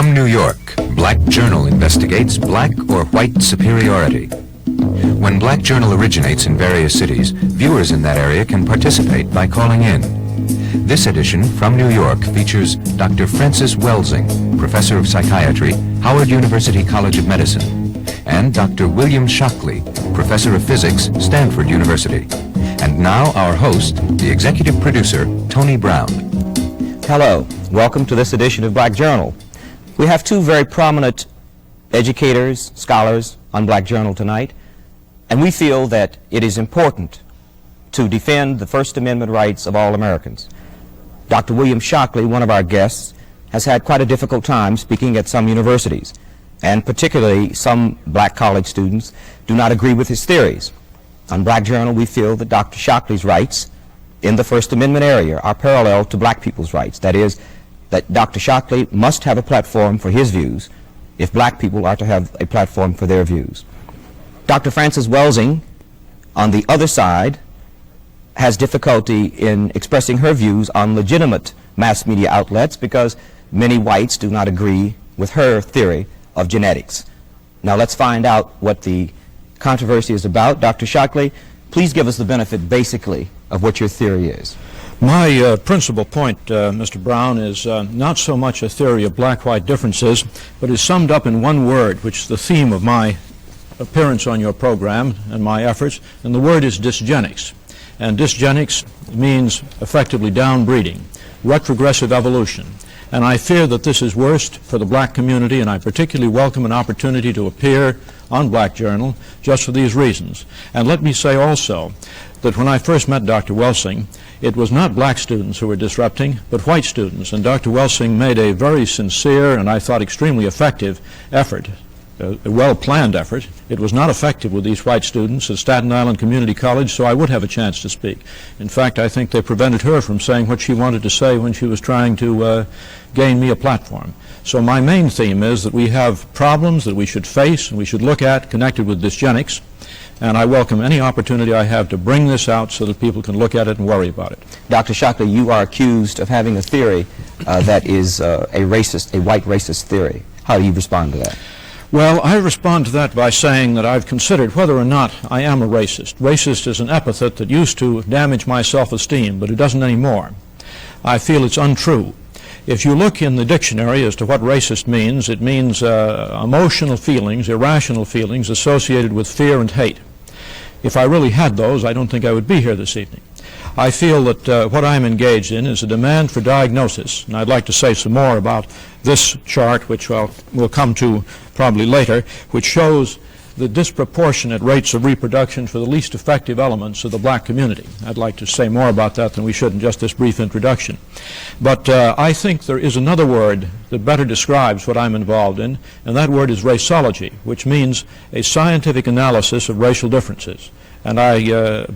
From New York, Black Journal investigates black or white superiority. When Black Journal originates in various cities, viewers in that area can participate by calling in. This edition, from New York, features Dr. Frances Welsing, Professor of Psychiatry, Howard University College of Medicine, and Dr. William Shockley, Professor of Physics, Stanford University. And now our host, the executive producer, Tony Brown. Hello, welcome to this edition of Black Journal. We have two very prominent educators, scholars on Black Journal tonight, and we feel that it is important to defend the First Amendment rights of all Americans. Dr. William Shockley, one of our guests, has had quite a difficult time speaking at some universities, and particularly some black college students do not agree with his theories. On Black Journal, we feel that Dr. Shockley's rights in the First Amendment area are parallel to black people's rights. That is, that Dr. Shockley must have a platform for his views if black people are to have a platform for their views. Dr. Frances Welsing, on the other side, has difficulty in expressing her views on legitimate mass media outlets because many whites do not agree with her theory of genetics. Now let's find out what the controversy is about. Dr. Shockley, please give us the benefit basically of what your theory is. My principal point, Mr. Brown, is not so much a theory of black-white differences, but is summed up in one word, which is the theme of my appearance on your program and my efforts, and the word is dysgenics. And dysgenics means effectively downbreeding, retrogressive evolution. And I fear that this is worst for the black community, and I particularly welcome an opportunity to appear on Black Journal just for these reasons. And let me say also that when I first met Dr. Welsing, it was not black students who were disrupting, but white students. And Dr. Welsing made a very sincere and I thought extremely effective effort, a well-planned effort. It was not effective with these white students at Staten Island Community College, so I would have a chance to speak. In fact, I think they prevented her from saying what she wanted to say when she was trying to gain me a platform. So my main theme is that we have problems that we should face and we should look at connected with dysgenics, and I welcome any opportunity I have to bring this out so that people can look at it and worry about it. Dr. Shockley, you are accused of having a theory that is a white racist theory. How do you respond to that? Well, I respond to that by saying that I've considered whether or not I am a racist. Racist is an epithet that used to damage my self-esteem, but it doesn't anymore. I feel it's untrue. If you look in the dictionary as to what racist means, it means emotional feelings, irrational feelings associated with fear and hate. If I really had those, I don't think I would be here this evening. I feel that what I'm engaged in is a demand for diagnosis, and I'd like to say some more about this chart, which we'll come to probably later, which shows the disproportionate rates of reproduction for the least effective elements of the black community. I'd like to say more about that than we should in just this brief introduction. But I think there is another word that better describes what I'm involved in, and that word is raceology, which means a scientific analysis of racial differences. And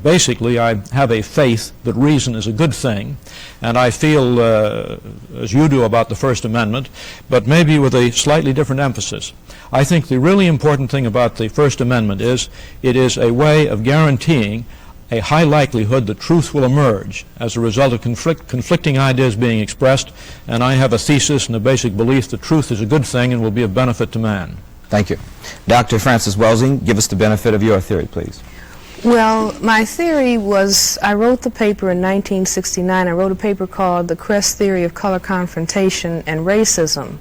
basically I have a faith that reason is a good thing, and I feel as you do about the First Amendment, but maybe with a slightly different emphasis. I think the really important thing about the First Amendment is it is a way of guaranteeing a high likelihood that truth will emerge as a result of conflicting ideas being expressed, and I have a thesis and a basic belief that truth is a good thing and will be of benefit to man. Thank you. Dr. Frances Welsing, give us the benefit of your theory, please. Well, my theory was, I wrote the paper in 1969. I wrote a paper called The Cress Theory of Color Confrontation and Racism.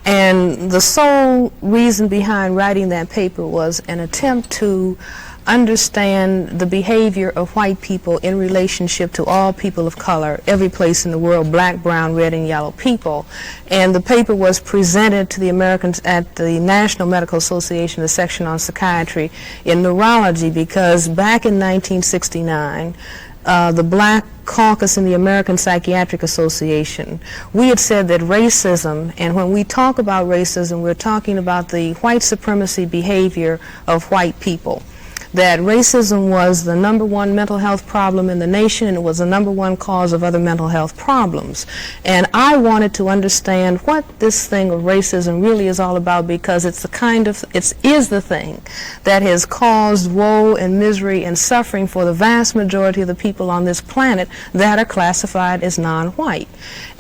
And the sole reason behind writing that paper was an attempt to understand the behavior of white people in relationship to all people of color, every place in the world, black, brown, red, and yellow people. And the paper was presented to the Americans at the National Medical Association, the section on psychiatry in neurology, because back in 1969, the Black Caucus in the American Psychiatric Association, we had said that racism, and when we talk about racism, we're talking about the white supremacy behavior of white people. that racism was the #1 mental health problem in the nation, and it was the #1 cause of other mental health problems. And I wanted to understand what this thing of racism really is all about, because it's the thing that has caused woe and misery and suffering for the vast majority of the people on this planet that are classified as non-white.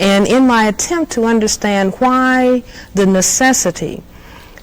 And in my attempt to understand why the necessity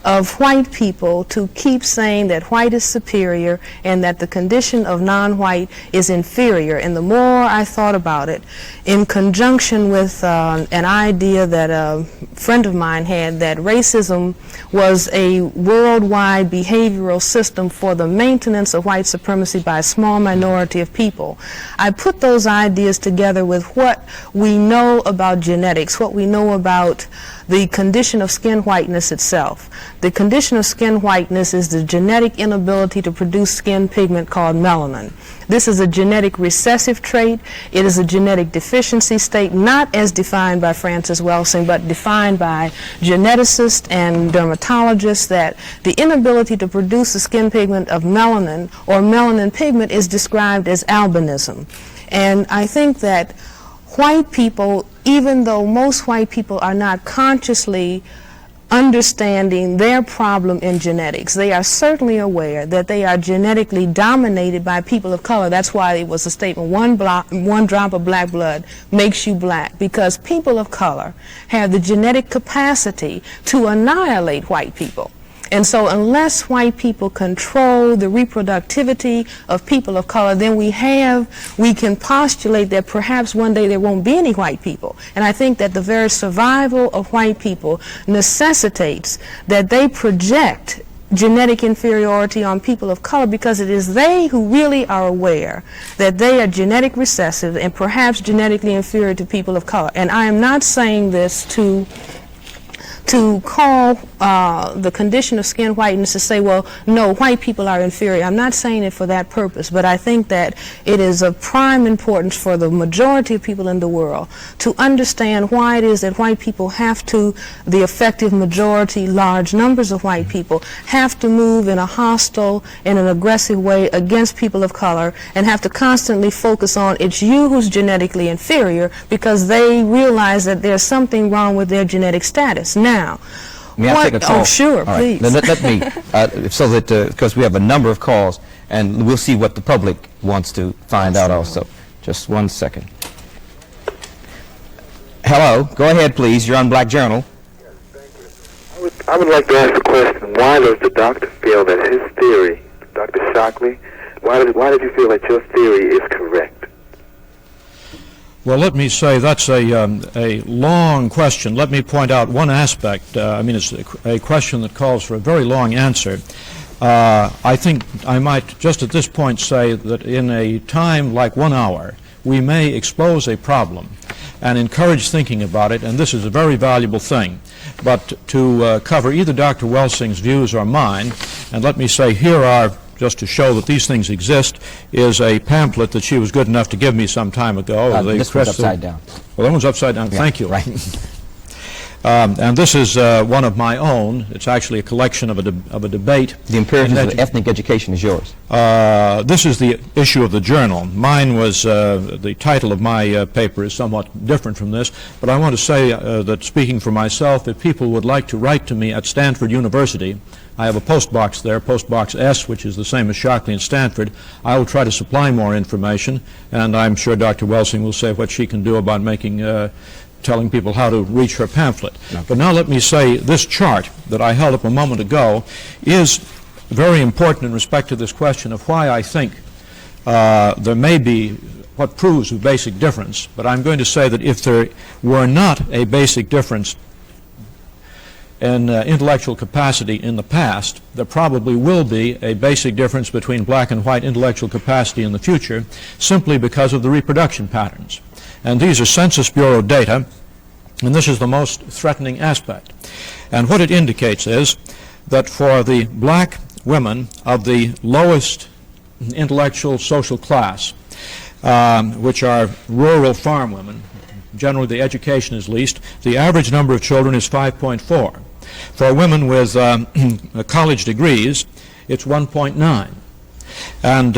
of white people to keep saying that white is superior and that the condition of non-white is inferior, and the more I thought about it, in conjunction with an idea that a friend of mine had, that racism was a worldwide behavioral system for the maintenance of white supremacy by a small minority of people, I put those ideas together with what we know about genetics, what we know about the condition of skin whiteness itself. The condition of skin whiteness is the genetic inability to produce skin pigment called melanin. This is a genetic recessive trait. It is a genetic deficiency state, not as defined by Frances Welsing, but defined by geneticists and dermatologists, that the inability to produce the skin pigment of melanin or melanin pigment is described as albinism. And I think that white people, even though most white people are not consciously understanding their problem in genetics, they are certainly aware that they are genetically dominated by people of color. That's why it was a statement, one drop of black blood makes you black, because people of color have the genetic capacity to annihilate white people. And so unless white people control the reproductivity of people of color, then we can postulate that perhaps one day there won't be any white people. And I think that the very survival of white people necessitates that they project genetic inferiority on people of color, because it is they who really are aware that they are genetic recessive and perhaps genetically inferior to people of color. And I am not saying this to call the condition of skin whiteness to say, well, no, white people are inferior. I'm not saying it for that purpose, but I think that it is of prime importance for the majority of people in the world to understand why it is that white people have to, the effective majority, large numbers of white people, have to move in a hostile and an aggressive way against people of color, and have to constantly focus on it's you who's genetically inferior, because they realize that there's something wrong with their genetic status. Now, may I take a call? Oh, sure, all right. please. Let me, so that, because we have a number of calls, and we'll see what the public wants to find out also. Just 1 second. Hello, go ahead, please. You're on Black Journal. Yes, thank you. I would like to ask the question, why does the doctor feel that his theory, Dr. Shockley, why did you feel that your theory is correct? Well, let me say that's a long question. Let me point out one aspect. It's a question that calls for a very long answer. I think I might just at this point say that in a time like 1 hour, we may expose a problem and encourage thinking about it, and this is a very valuable thing. But to cover either Dr. Welsing's views or mine, and let me say here are, just to show that these things exist, is a pamphlet that she was good enough to give me some time ago. This one's upside down. Well, that one's upside down. Yeah, thank you. Right. And this is one of my own. It's actually a collection of a debate. The imperative of ethnic education is yours. This is the issue of the journal. Mine was, the title of my paper is somewhat different from this, but I want to say that, speaking for myself, if people would like to write to me at Stanford University, I have a post box there, post box S, which is the same as Shockley and Stanford. I will try to supply more information, and I'm sure Dr. Welsing will say what she can do about telling people how to reach her pamphlet. Okay. But now let me say this chart that I held up a moment ago is very important in respect to this question of why I think there may be what proves a basic difference. But I'm going to say that if there were not a basic difference in intellectual capacity in the past, there probably will be a basic difference between black and white intellectual capacity in the future, simply because of the reproduction patterns. And these are Census Bureau data, and this is the most threatening aspect. And what it indicates is that for the black women of the lowest intellectual social class, which are rural farm women, generally the education is least, the average number of children is 5.4. For women with college degrees, it's 1.9. And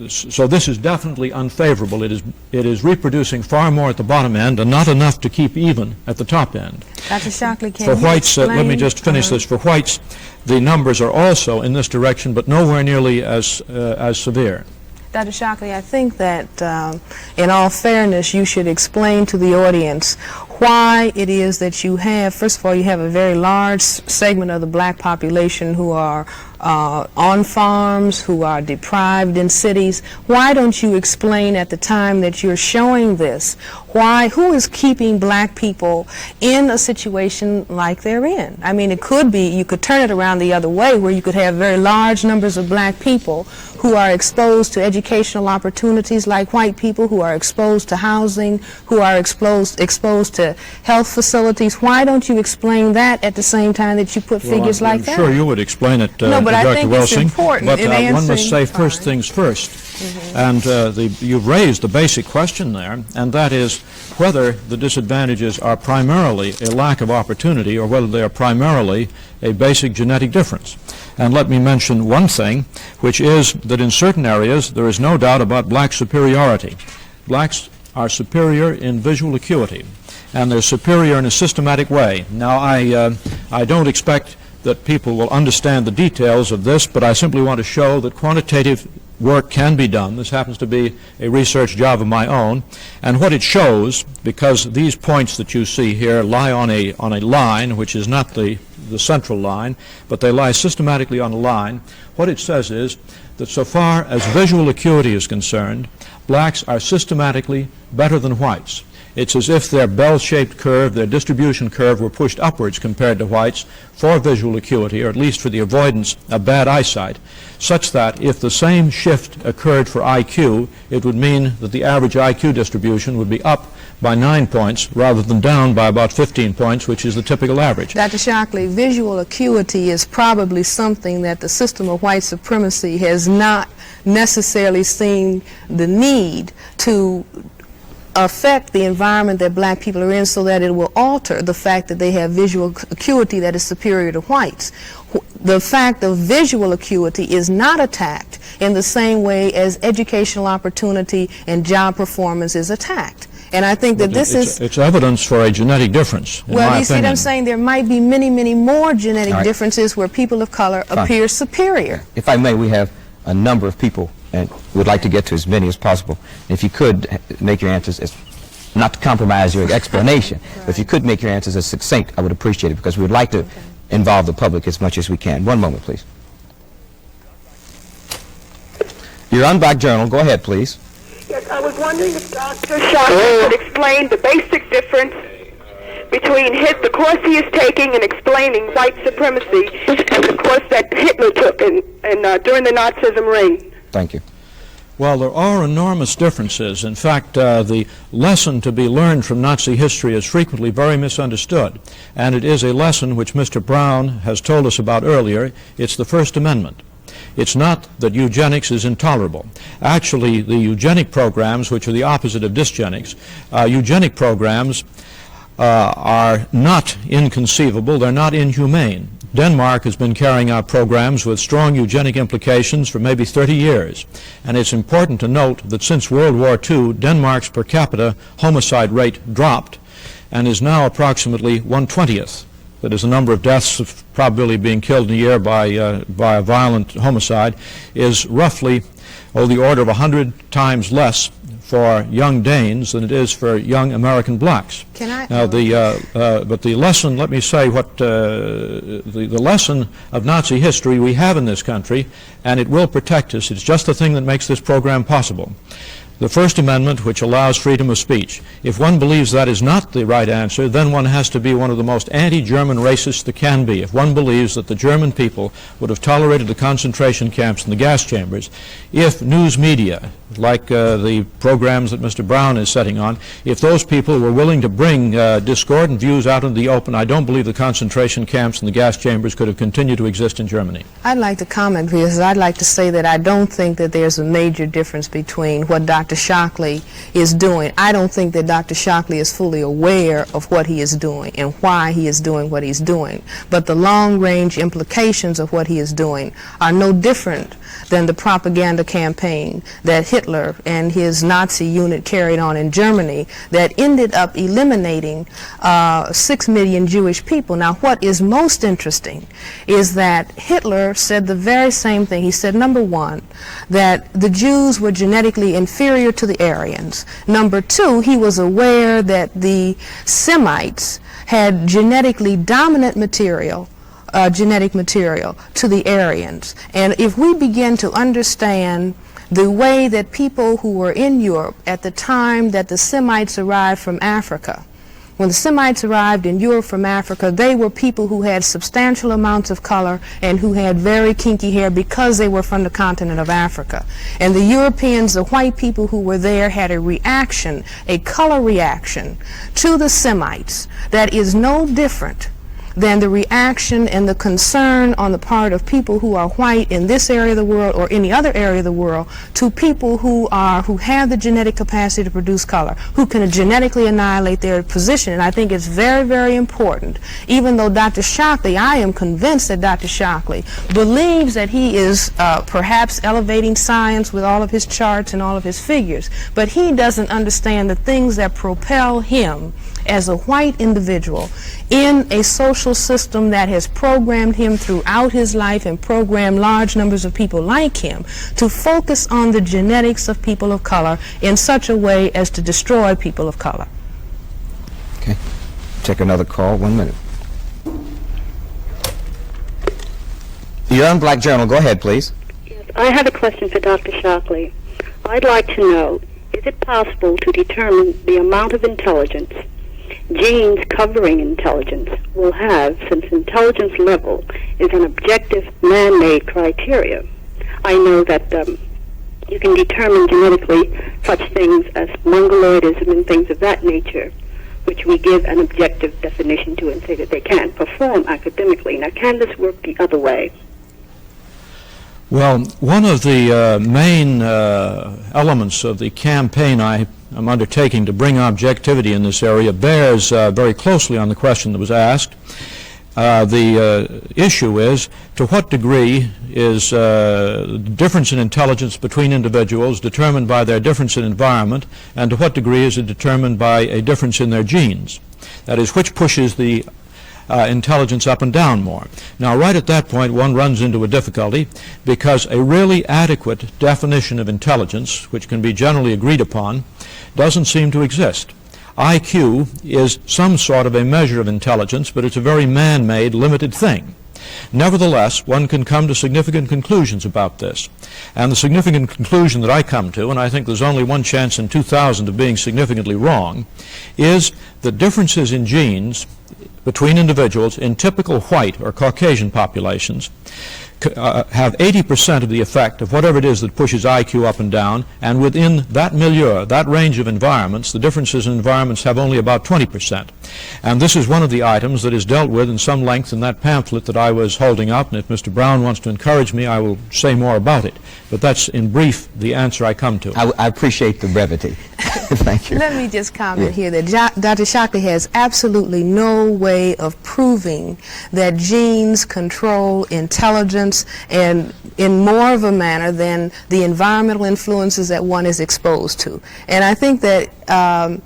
so this is definitely unfavorable. It is reproducing far more at the bottom end and not enough to keep even at the top end. Dr. Shockley, can For you whites, let me explain? just finish this. For whites, the numbers are also in this direction, but nowhere nearly as severe. Dr. Shockley, I think that in all fairness, you should explain to the audience why it is that you have, first of all, you have a very large segment of the black population who are on farms, who are deprived in cities. Why don't you explain at the time that you're showing this, who is keeping black people in a situation like they're in? I mean, it could be, you could turn it around the other way, where you could have very large numbers of black people who are exposed to educational opportunities like white people, who are exposed to housing, who are exposed to health facilities. Why don't you explain that at the same time that you put figures like that? I'm sure you would explain it, No, but I Dr. think Welsing, it's important but in one must answering- say first things first. And you've raised the basic question there, and that is whether the disadvantages are primarily a lack of opportunity or whether they are primarily a basic genetic difference. And let me mention one thing, which is that in certain areas there is no doubt about black superiority. Blacks are superior in visual acuity, and they're superior in a systematic way. Now, I don't expect that people will understand the details of this, but I simply want to show that quantitative work can be done. This happens to be a research job of my own, and what it shows, because these points that you see here lie on a line which is not the central line, but they lie systematically on a line, what it says is that so far as visual acuity is concerned, blacks are systematically better than whites. It's as if their bell-shaped curve, their distribution curve, were pushed upwards compared to whites for visual acuity, or at least for the avoidance of bad eyesight, such that if the same shift occurred for IQ, it would mean that the average IQ distribution would be up by 9 points rather than down by about 15 points, which is the typical average. Dr. Shockley, visual acuity is probably something that the system of white supremacy has not necessarily seen the need to affect the environment that black people are in so that it will alter the fact that they have visual acuity that is superior to whites. The fact of visual acuity is not attacked in the same way as educational opportunity and job performance is attacked. And I think that It's evidence for a genetic difference, in my well, you see what I'm opinion. saying? There might be many, many more genetic All right. differences where people of color appear superior. If I may, we have a number of people and would like to get to as many as possible. If you could make your answers as, not to compromise your explanation, but if you could make your answers as succinct, I would appreciate it, because we would like to involve the public as much as we can. One moment, please. You're on Black Journal. Go ahead, please. Yes, I was wondering if Dr. Shockley could explain the basic difference between the course he is taking in explaining white supremacy and the course that Hitler took during the Nazism reign. Thank you. Well, there are enormous differences. In fact, the lesson to be learned from Nazi history is frequently very misunderstood, and it is a lesson which Mr. Brown has told us about earlier. It's the First Amendment. It's not that eugenics is intolerable. Actually, the eugenic programs, which are the opposite of dysgenics, eugenic programs are not inconceivable, they're not inhumane. Denmark has been carrying out programs with strong eugenic implications for maybe 30 years. And it's important to note that since World War II, Denmark's per capita homicide rate dropped and is now approximately 1/20th. That is, the number of deaths of probability being killed in a year by a violent homicide is roughly the order of 100 times less for young Danes than it is for young American blacks. Can I? Now, but the lesson, let me say what the lesson of Nazi history we have in this country, and it will protect us. It's just the thing that makes this program possible. The First Amendment, which allows freedom of speech. If one believes that is not the right answer, then one has to be one of the most anti-German racists there can be. If one believes that the German people would have tolerated the concentration camps and the gas chambers, if news media, like the programs that Mr. Brown is setting on, if those people were willing to bring discordant views out into the open, I don't believe the concentration camps and the gas chambers could have continued to exist in Germany. I'd like to comment, because I'd like to say that I don't think that there's a major difference between what Dr. Dr. Shockley is doing. I don't think that Dr. Shockley is fully aware of what he is doing and why he is doing what he's doing. But the long-range implications of what he is doing are no different than the propaganda campaign that Hitler and his Nazi unit carried on in Germany that ended up eliminating 6 million Jewish people. Now, what is most interesting is that Hitler said the very same thing. He said, number one, that the Jews were genetically inferior to the Aryans. Number two, he was aware that the Semites had genetically dominant material, genetic material, to the Aryans. And if we begin to understand the way that people who were in Europe at the time that the Semites arrived from Africa, when the Semites arrived in Europe from Africa, they were people who had substantial amounts of color and who had very kinky hair because they were from the continent of Africa. And the Europeans, the white people who were there, had a reaction, a color reaction to the Semites that is no different than the reaction and the concern on the part of people who are white in this area of the world or any other area of the world to people who have the genetic capacity to produce color, who can genetically annihilate their position. And I think it's very, very important, even though Dr. Shockley, I am convinced that Dr. Shockley believes that he is perhaps elevating science with all of his charts and all of his figures, but he doesn't understand the things that propel him as a white individual in a social system that has programmed him throughout his life and programmed large numbers of people like him to focus on the genetics of people of color in such a way as to destroy people of color. Okay. Take another call. 1 minute. You're on Black Journal. Go ahead, please. Yes, I have a question for Dr. Shockley. I'd like to know, is it possible to determine the amount of intelligence genes covering intelligence will have, since intelligence level is an objective man-made criteria? I know that you can determine genetically such things as mongoloidism and things of that nature, which we give an objective definition to and say that they can't perform academically. Now, can this work the other way? Well, one of the main elements of the campaign I am undertaking to bring objectivity in this area bears very closely on the question that was asked. The issue is, to what degree is the difference in intelligence between individuals determined by their difference in environment, and to what degree is it determined by a difference in their genes? That is, which pushes the intelligence up and down more. Now, right at that point, one runs into a difficulty, because a really adequate definition of intelligence, which can be generally agreed upon, doesn't seem to exist. IQ is some sort of a measure of intelligence, but it's a very man-made, limited thing. Nevertheless, one can come to significant conclusions about this. And the significant conclusion that I come to, and I think there's only one chance in 2,000 of being significantly wrong, is that differences in genes between individuals in typical white or Caucasian populations have 80% of the effect of whatever it is that pushes IQ up and down, and within that milieu, that range of environments, the differences in environments have only about 20%. And this is one of the items that is dealt with in some length in that pamphlet that I was holding up, and if Mr. Brown wants to encourage me, I will say more about it. But that's, in brief, the answer I come to. I appreciate the brevity. Thank you. Let me just comment here that Dr. Shockley has absolutely no way of proving that genes control intelligence and in more of a manner than the environmental influences that one is exposed to. And I think that I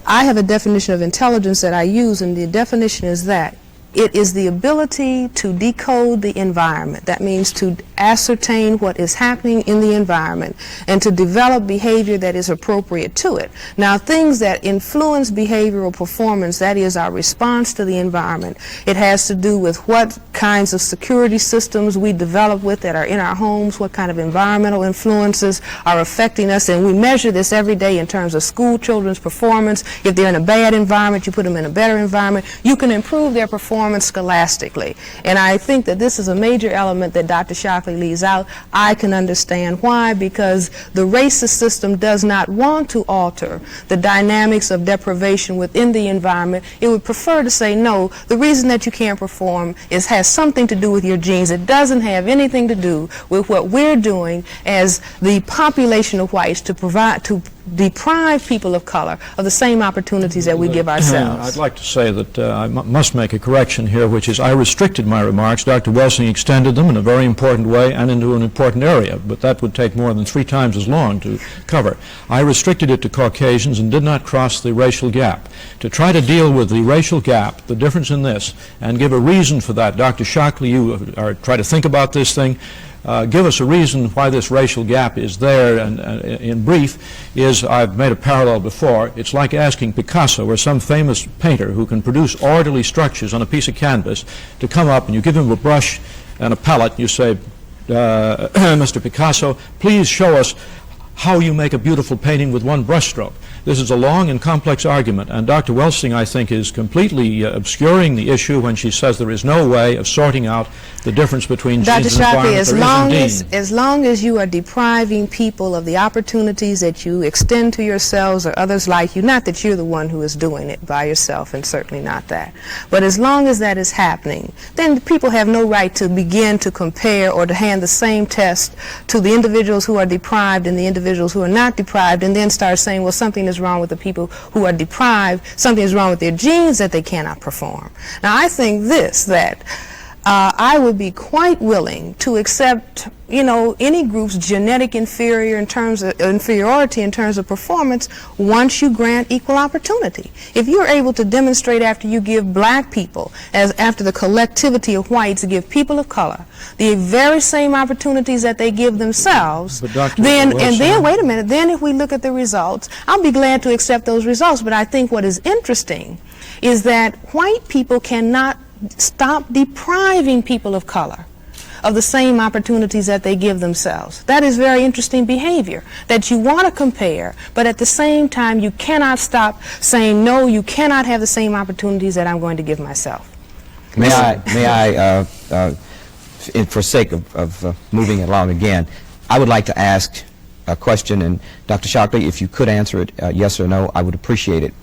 have a definition of intelligence that I use, and the definition is that it is the ability to decode the environment. That means to ascertain what is happening in the environment and to develop behavior that is appropriate to it. Now, things that influence behavioral performance, that is our response to the environment, it has to do with what kinds of security systems we develop with that are in our homes, what kind of environmental influences are affecting us, and we measure this every day in terms of school children's performance. If they're in a bad environment, you put them in a better environment. You can improve their performance performance scholastically. And I think that this is a major element that Dr. Shockley leaves out. I can understand why, because the racist system does not want to alter the dynamics of deprivation within the environment. It would prefer to say, no, the reason that you can't perform has something to do with your genes. It doesn't have anything to do with what we're doing as the population of whites to deprive people of color of the same opportunities that we give ourselves. I'd like to say that I must make a correction here, which is I restricted my remarks. Dr. Welsing extended them in a very important way and into an important area, but that would take more than 3 times as long to cover. I restricted it to Caucasians and did not cross the racial gap. To try to deal with the racial gap, the difference in this, and give a reason for that, Dr. Shockley, you try to think about this thing. Give us a reason why this racial gap is there, and in brief, is I've made a parallel before. It's like asking Picasso or some famous painter who can produce orderly structures on a piece of canvas to come up and you give him a brush and a palette and you say, Mr. Picasso, please show us how you make a beautiful painting with one brushstroke. This is a long and complex argument, and Dr. Welsing, I think, is completely obscuring the issue when she says there is no way of sorting out the difference between genes and environment. Dr. Shockley, as long as you are depriving people of the opportunities that you extend to yourselves or others like you, not that you're the one who is doing it by yourself, and certainly not that, but as long as that is happening, then people have no right to begin to compare or to hand the same test to the individuals who are deprived and the individuals who are not deprived, and then start saying, well, something is wrong with the people who are deprived, something is wrong with their genes that they cannot perform. Now, I think that I would be quite willing to accept, any group's genetic inferiority in terms of performance once you grant equal opportunity. If you're able to demonstrate after you give black people, after the collectivity of whites give people of color, the very same opportunities that they give themselves, then wait a minute, then if we look at the results, I'll be glad to accept those results. But I think what is interesting is that white people cannot stop depriving people of color of the same opportunities that they give themselves. That is very interesting behavior, that you want to compare, but at the same time you cannot stop saying, no, you cannot have the same opportunities that I'm going to give myself. May I for sake of moving along again, I would like to ask a question, and Dr. Shockley, if you could answer it yes or no, I would appreciate it.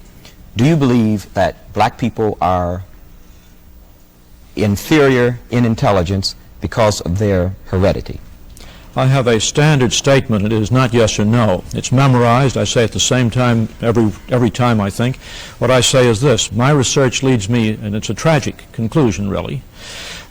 Do you believe that black people are inferior in intelligence because of their heredity? I have a standard statement. It is not yes or no. It's memorized. I say at the same time every time I think. What I say is this. My research leads me, and it's a tragic conclusion really,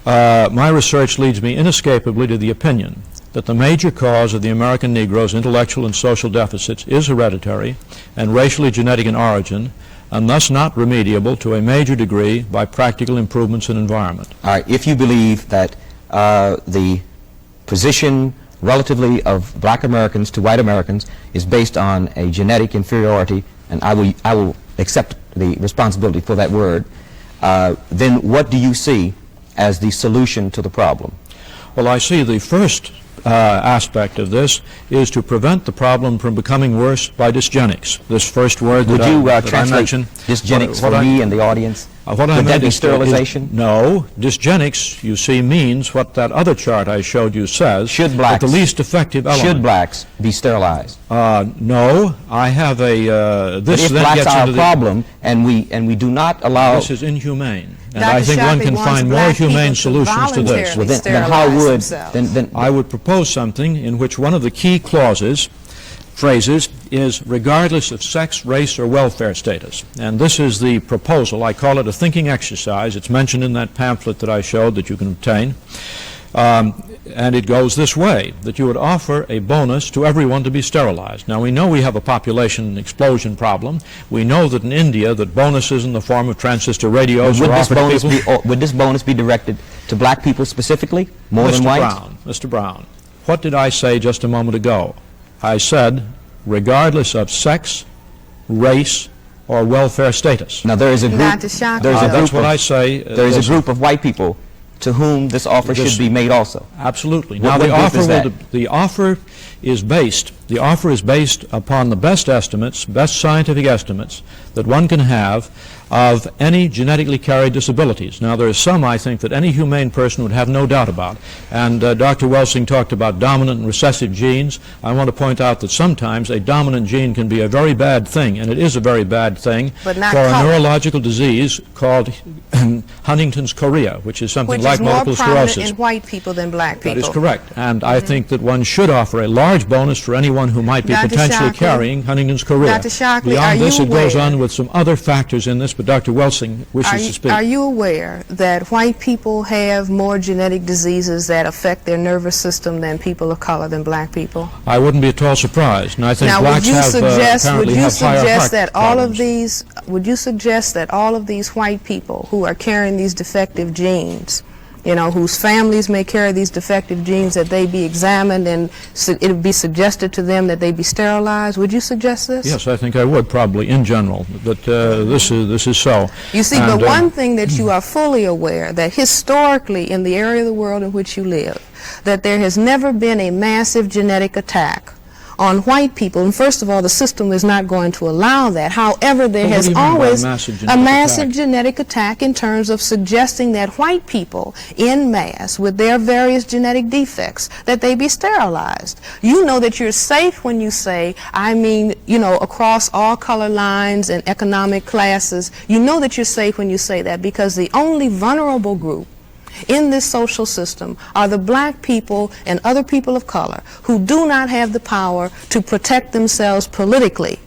my research leads me inescapably to the opinion that the major cause of the American Negro's intellectual and social deficits is hereditary and racially genetic in origin, and thus not remediable to a major degree by practical improvements in environment. All right, if you believe that the position relatively of black Americans to white Americans is based on a genetic inferiority, and I will accept the responsibility for that word, then what do you see as the solution to the problem? Well, I see the first aspect of this is to prevent the problem from becoming worse by dysgenics. This first word that I mentioned. Dysgenics for me and the audience? Would that be sterilization? No. Dysgenics, you see, means what that other chart I showed you says. Should blacks, the least effective element. Should blacks be sterilized? No. I have a... this but if blacks are a problem and we do not allow... This is inhumane. And I think one can find more humane solutions to this. Well, then how would... Then I would propose something in which one of the key phrases is regardless of sex, race, or welfare status. And this is the proposal. I call it a thinking exercise. It's mentioned in that pamphlet that I showed that you can obtain. And it goes this way, that you would offer a bonus to everyone to be sterilized. Now, we know we have a population explosion problem. We know that in India that bonuses in the form of transistor radios are offered to people. Would this bonus be directed to black people specifically, more than white? Mr. Brown, what did I say just a moment ago? I said, regardless of sex, race, or welfare status. Now, there is a group... That's what I say. There is a group of white people to whom this offer should be made also. Absolutely. Now, the offer is based upon the best estimates, best scientific estimates that one can have of any genetically carried disabilities. Now, there are some, I think, that any humane person would have no doubt about. And Dr. Welsing talked about dominant and recessive genes. I want to point out that sometimes a dominant gene can be a very bad thing, and it is a very bad thing for a neurological disease called Huntington's chorea, which is something like multiple sclerosis. Which is more prominent in white people than black people. That is correct. And I think that one should offer a large bonus for anyone who might be potentially carrying Huntington's chorea. Dr. Shockley, beyond this, it goes on with some other factors in this, but Dr. Welsing wishes to speak. Are you aware that white people have more genetic diseases that affect their nervous system than people of color, than black people? I wouldn't be at all surprised. And I think blacks apparently have higher heart problems. Would you suggest that all of these white people who are carrying these defective genes, you know, whose families may carry these defective genes, that they be examined and it would be suggested to them that they be sterilized? Would you suggest this? Yes, I think I would, probably, in general, that this is so. You see, but one thing that you are fully aware, that historically in the area of the world in which you live, that there has never been a massive genetic attack on white people, and first of all, the system is not going to allow that. However, there has always a massive genetic attack in terms of suggesting that white people in mass with their various genetic defects, that they be sterilized. You know that you're safe when you say, I mean, you know, across all color lines and economic classes, you know that you're safe when you say that, because the only vulnerable group in this social system are the black people and other people of color who do not have the power to protect themselves politically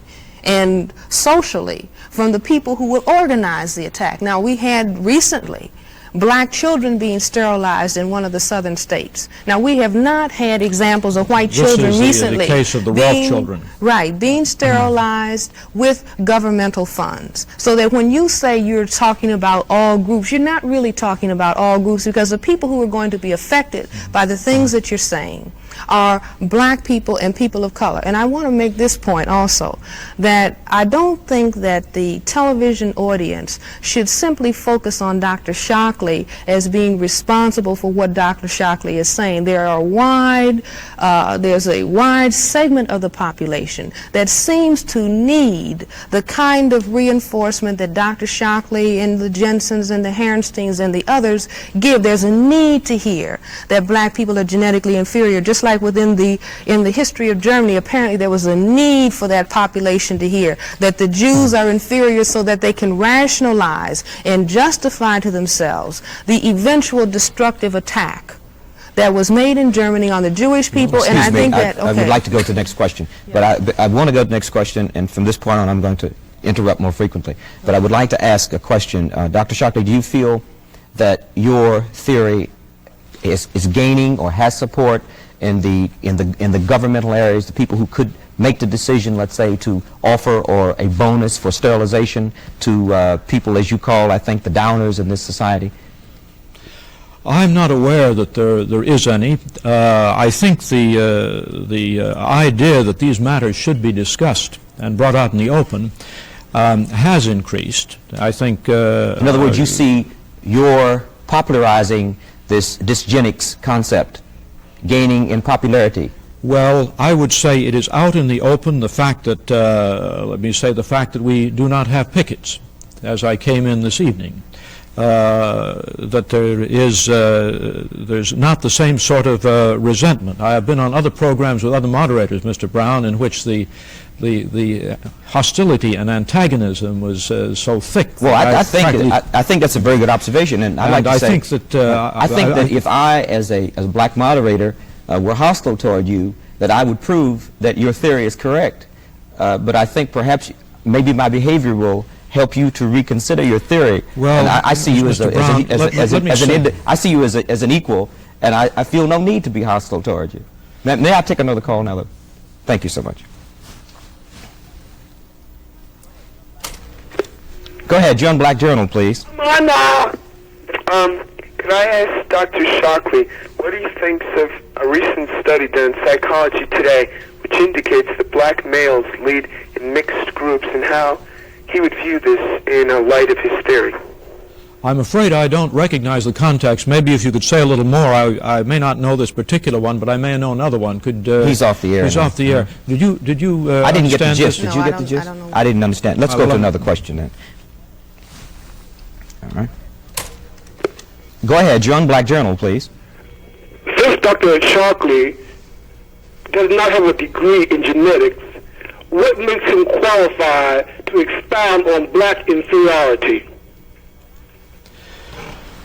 and socially from the people who will organize the attack. Now, we had recently black children being sterilized in one of the southern states. Now, we have not had examples of white children recently. This is the case of the Ralph children. Right, being sterilized with governmental funds. So that when you say you're talking about all groups, you're not really talking about all groups, because the people who are going to be affected by the things that you're saying are black people and people of color. And I want to make this point also, that I don't think that the television audience should simply focus on Dr. Shockley as being responsible for what Dr. Shockley is saying. There's a wide segment of the population that seems to need the kind of reinforcement that Dr. Shockley and the Jensens and the Herrensteins and the others give. There's a need to hear that black people are genetically inferior, just like in the history of Germany, apparently there was a need for that population to hear that the Jews are inferior, so that they can rationalize and justify to themselves the eventual destructive attack that was made in Germany on the Jewish people. Excuse and I me, think that I would like to go to the next question, but I want to go to the next question, and from this point on I'm going to interrupt more frequently. But I would like to ask a question. Dr. Shockley, do you feel that your theory is gaining or has support in the governmental areas, the people who could make the decision, let's say, to offer or a bonus for sterilization to people, as you call, I think, the downers in this society? I'm not aware that there is any. I think the idea that these matters should be discussed and brought out in the open has increased. I think. In other words, you see your popularizing this dysgenics concept gaining in popularity. Well, I would say it is out in the open, the fact that, let me say, the fact that we do not have pickets, as I came in this evening, that there's not the same sort of resentment. I have been on other programs with other moderators, Mr. Brown, in which the hostility and antagonism was so thick. Well, I think that's a very good observation, and I'd like to say, I think that if I, as a black moderator, were hostile toward you, that I would prove that your theory is correct. But I think perhaps maybe my behavior will help you to reconsider your theory. Well, and I see you as an equal, and I feel no need to be hostile toward you. May I take another call now? Thank you so much. Go ahead, John Black Journal, please. Come on now. Could I ask Dr. Shockley what he thinks of a recent study done in Psychology Today, which indicates that black males lead in mixed groups, and how he would view this in light of his theory? I'm afraid I don't recognize the context. Maybe if you could say a little more. I may not know this particular one, but I may know another one. He's off the air. He's off the air. Did you I didn't get the gist. This? Did you get the gist? I didn't understand. Let's go to another question then. right. Go ahead. You're on Black Journal, please. Since Dr. Shockley does not have a degree in genetics, what makes him qualified to expound on black inferiority?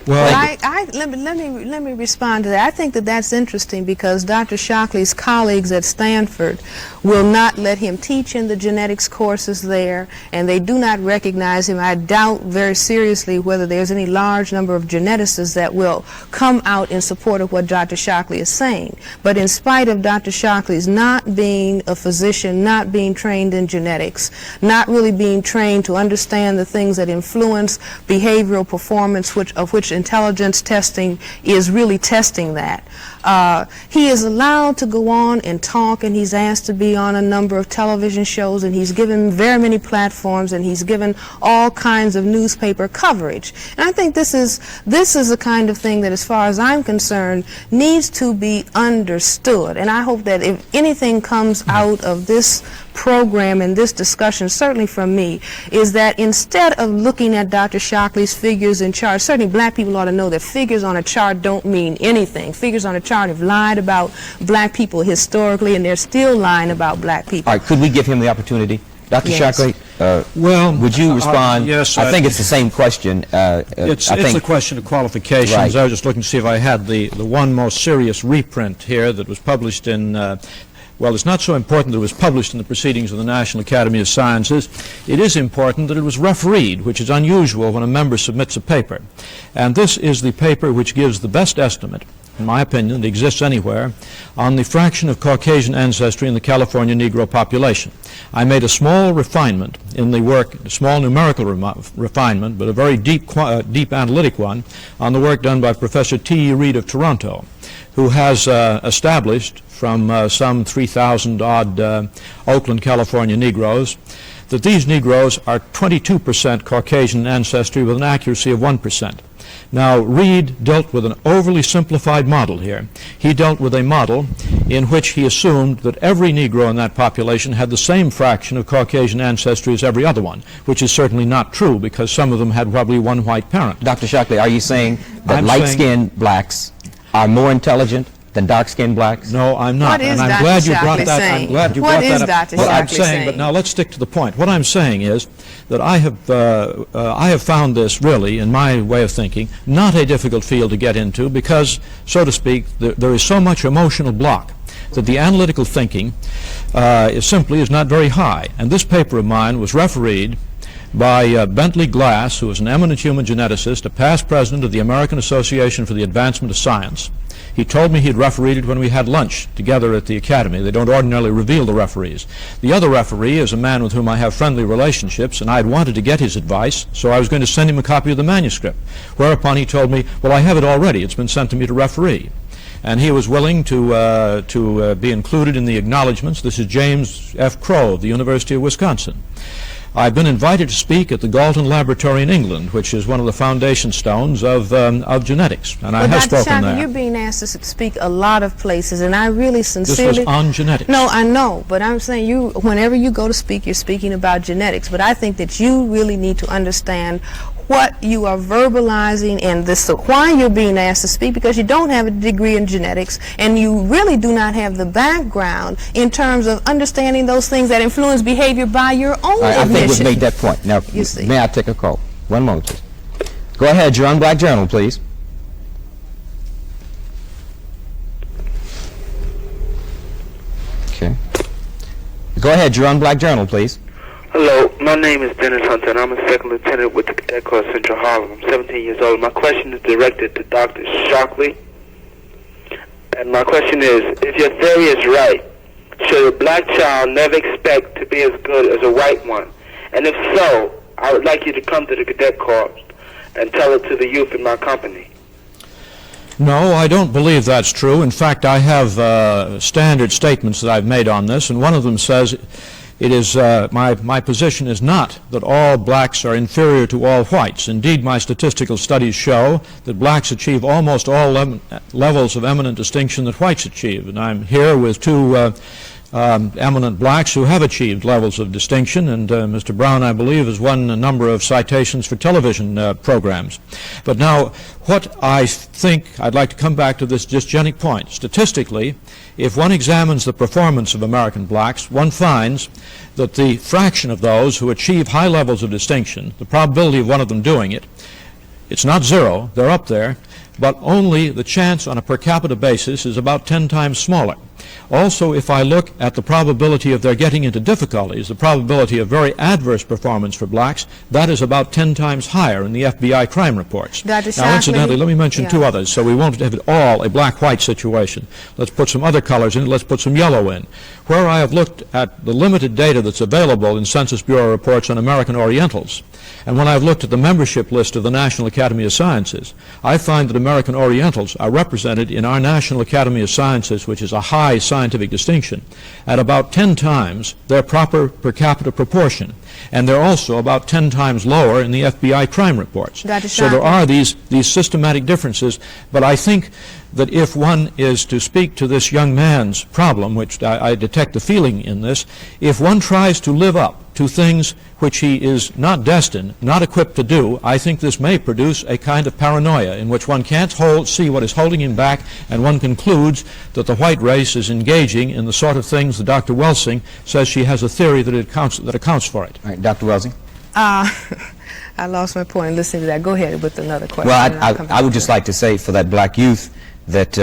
Well, let me respond to that. I think that that's interesting because Dr. Shockley's colleagues at Stanford will not let him teach in the genetics courses there, and they do not recognize him. I doubt very seriously whether there's any large number of geneticists that will come out in support of what Dr. Shockley is saying. But in spite of Dr. Shockley's not being a physician, not being trained in genetics, not really being trained to understand the things that influence behavioral performance, of which intelligence testing is really testing that. He is allowed to go on and talk, and he's asked to be on a number of television shows, and he's given very many platforms, and he's given all kinds of newspaper coverage. And I think this is the kind of thing that, as far as I'm concerned, needs to be understood. And I hope that if anything comes out of this program and this discussion, certainly from me, is that instead of looking at Dr. Shockley's figures and charts, certainly black people ought to know that figures on a chart don't mean anything. Figures on a chart have lied about black people historically, and they're still lying about black people. All right, could we give him the opportunity? Dr. Yes. Shockley, well, would you respond? Yes. I think it's the same question. It's a question of qualifications. Right. I was just looking to see if I had the one most serious reprint here that was published in well, it's not so important that it was published in the Proceedings of the National Academy of Sciences. It is important that it was refereed, which is unusual when a member submits a paper. And this is the paper which gives the best estimate, in my opinion, that exists anywhere, on the fraction of Caucasian ancestry in the California Negro population. I made a small refinement in the work, a small numerical refinement, but a very deep analytic one, on the work done by Professor T.E. Reed of Toronto, who has established from some 3,000-odd Oakland, California Negroes, that these Negroes are 22% Caucasian ancestry with an accuracy of 1%. Now, Reed dealt with an overly simplified model here. He dealt with a model in which he assumed that every Negro in that population had the same fraction of Caucasian ancestry as every other one, which is certainly not true because some of them had probably one white parent. Dr. Shockley, are you saying that light-skinned blacks are more intelligent than dark-skinned blacks? No, I'm not. What is and I'm Dr. glad you brought Shockley that. saying? I'm glad you What brought is that up. Dr. What I'm Shockley saying, saying? but now let's stick to the point. What I'm saying is that I have found this really, in my way of thinking, not a difficult field to get into because, so to speak, there is so much emotional block that the analytical thinking is not very high. And this paper of mine was refereed by Bentley Glass, who is an eminent human geneticist, a past president of the American Association for the Advancement of Science. He told me he had refereed it when we had lunch together at the Academy. They don't ordinarily reveal the referees. The other referee is a man with whom I have friendly relationships, and I had wanted to get his advice, so I was going to send him a copy of the manuscript. Whereupon he told me, well, I have it already. It's been sent to me to referee. And he was willing to be included in the acknowledgments. This is James F. Crow of the University of Wisconsin. I've been invited to speak at the Galton Laboratory in England, which is one of the foundation stones of genetics, and I have spoken Dr. there. You're being asked to speak a lot of places, and I really sincerely... This was on genetics. No, I know, but I'm saying whenever you go to speak, you're speaking about genetics, but I think that you really need to understand what you are verbalizing and why you're being asked to speak, because you don't have a degree in genetics and you really do not have the background in terms of understanding those things that influence behavior by your own I think admission. we've made that point. Now, You see. may I take a call? One moment, please. Go ahead, you're on Black Journal, please. Okay. Go ahead, you're on Black Journal, please. Hello, my name is Dennis Hunter, and I'm a second lieutenant with the Cadet Corps Central Harlem. I'm 17 years old. My question is directed to Dr. Shockley. And my question is, if your theory is right, should a black child never expect to be as good as a white one? And if so, I would like you to come to the Cadet Corps and tell it to the youth in my company. No, I don't believe that's true. In fact, I have standard statements that I've made on this, and one of them says it is my position is not that all blacks are inferior to all whites. Indeed, my statistical studies show that blacks achieve almost all levels of eminent distinction that whites achieve. And I'm here with two eminent blacks who have achieved levels of distinction, and Mr. Brown, I believe, has won a number of citations for television programs. But now, what I think, I'd like to come back to this dysgenic point. Statistically, if one examines the performance of American blacks, one finds that the fraction of those who achieve high levels of distinction, the probability of one of them doing it, it's not zero, they're up there, but only the chance on a per capita basis is about 10 times smaller. Also, if I look at the probability of their getting into difficulties, the probability of very adverse performance for blacks, that is about 10 times higher in the FBI crime reports. Now, incidentally, let me mention two others, so we won't have it all a black-white situation. Let's put some other colors in, let's put some yellow in. Where I have looked at the limited data that's available in Census Bureau reports on American Orientals, and when I've looked at the membership list of the National Academy of Sciences, I find that American Orientals are represented in our National Academy of Sciences, which is a high scientific distinction, at about 10 times their proper per capita proportion. And they're also about 10 times lower in the FBI crime reports. So there are these systematic differences, but I think that if one is to speak to this young man's problem, which I detect the feeling in this, if one tries to live up to things which he is not destined, not equipped to do, I think this may produce a kind of paranoia in which one can't see what is holding him back, and one concludes that the white race is engaging in the sort of things that Dr. Welsing says she has a theory that accounts for it. All right, Dr. Welsing? I lost my point listening to that. Go ahead with another question. Well, I would just like to say for that black youth that